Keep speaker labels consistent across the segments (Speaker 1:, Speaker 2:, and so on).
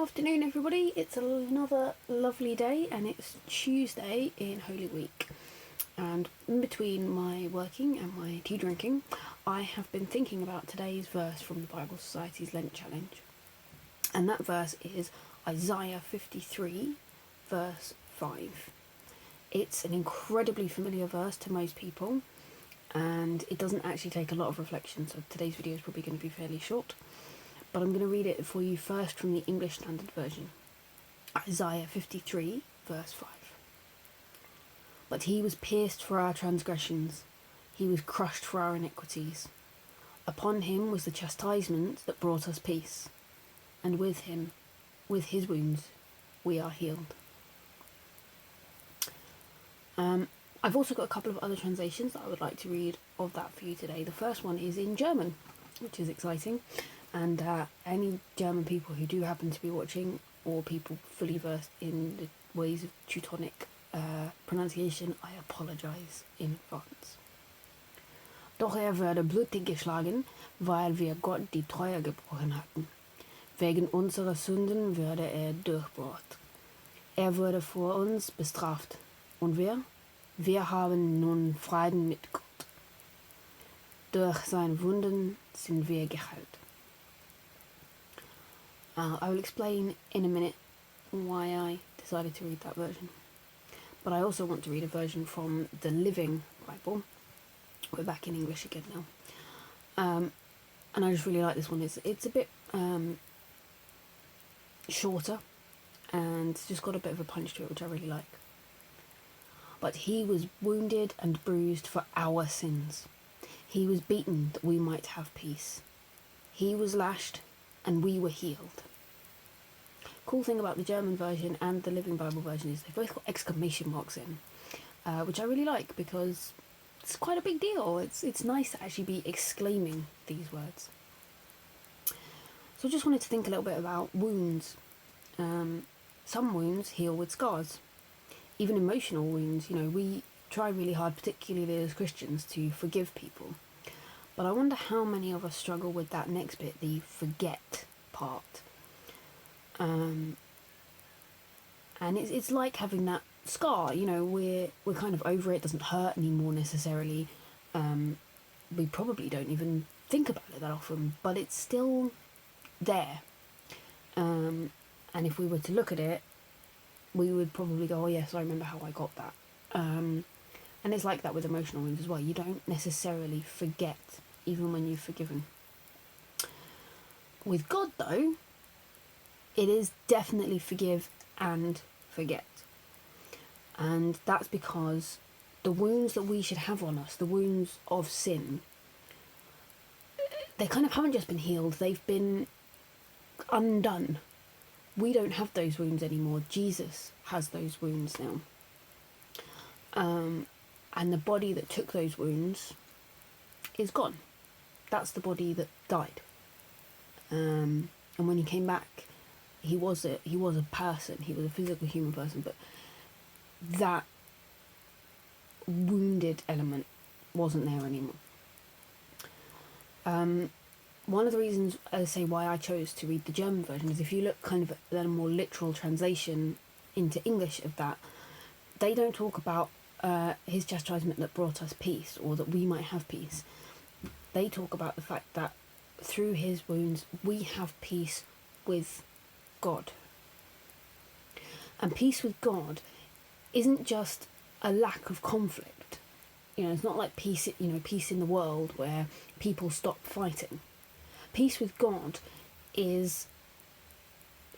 Speaker 1: Afternoon, everybody. It's another lovely day, and it's Tuesday in Holy Week. And in between my working and my tea drinking, I have been thinking about today's verse from the Bible Society's Lent Challenge. And that verse is Isaiah 53, verse 5. It's an incredibly familiar verse to most people, and it doesn't actually take a lot of reflection, so today's video is probably going to be fairly short. But I'm going to read it for you first from the English Standard Version. Isaiah 53, verse 5. But he was pierced for our transgressions, he was crushed for our iniquities. Upon him was the chastisement that brought us peace, and with his wounds, we are healed. I've also got a couple of other translations that I would like to read of that for you today. The first one is in German, which is exciting. And any German people who do happen to be watching, or people fully versed in the ways of Teutonic pronunciation, I apologise in advance. Doch wurde blutig geschlagen, weil wir Gott die Treue gebrochen hatten. Wegen unserer Sünden wurde durchbohrt. Wurde vor uns bestraft. Und wir haben nun Frieden mit Gott. Durch seine Wunden sind wir geheilt. I will explain in a minute why I decided to read that version. But I also want to read a version from the Living Bible. We're back in English again now. And I just really like this one. It's a bit shorter, and it's just got a bit of a punch to it, which I really like. But he was wounded and bruised for our sins. He was beaten that we might have peace. He was lashed and we were healed. Cool thing about the German version and the Living Bible version is they've both got exclamation marks in, which I really like because it's quite a big deal. It's nice to actually be exclaiming these words. So I just wanted to think a little bit about wounds. Some wounds heal with scars. Even emotional wounds, we try really hard, particularly as Christians, to forgive people. But I wonder how many of us struggle with that next bit, the forget part. And it's like having that scar, we're kind of over it, doesn't hurt anymore necessarily. We probably don't even think about it that often, but it's still there. And if we were to look at it, we would probably go, oh yes, I remember how I got that. And it's like that with emotional wounds as well. You don't necessarily forget, even when you've forgiven. With God, though, it is definitely forgive and forget. And that's because the wounds that we should have on us, the wounds of sin, they kind of haven't just been healed, they've been undone. We don't have those wounds anymore. Jesus has those wounds now. And the body that took those wounds is gone. That's the body that died. And when he came back, he was a person. He was a physical human person, but that wounded element wasn't there anymore. One of the reasons, as I say, why I chose to read the German version is if you look kind of at a more literal translation into English of that, they don't talk about his chastisement that brought us peace, or that we might have peace. They talk about the fact that through his wounds we have peace with God. And peace with God isn't just a lack of conflict. It's not like peace in the world where people stop fighting. Peace with God is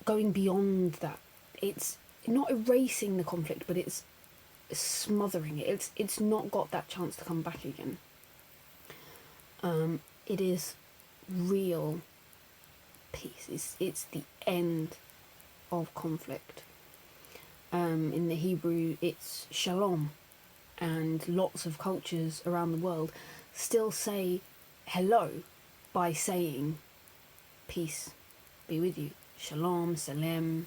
Speaker 1: going beyond that. It's not erasing the conflict, but it's smothering it. It's not got that chance to come back again. It is real peace. It's the end of conflict. In the Hebrew, it's shalom, and lots of cultures around the world still say hello by saying peace be with you. Shalom, salem.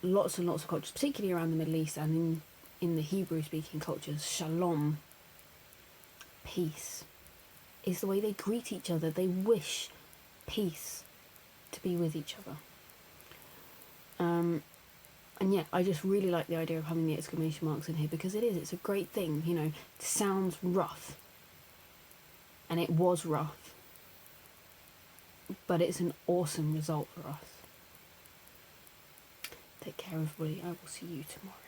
Speaker 1: Lots and lots of cultures, particularly around the Middle East and in the Hebrew-speaking cultures, shalom, peace, is the way they greet each other. They wish peace to be with each other. And yeah, I just really like the idea of having the exclamation marks in here, because it's a great thing, It sounds rough, and it was rough, but it's an awesome result for us. Take care, everybody. I will see you tomorrow.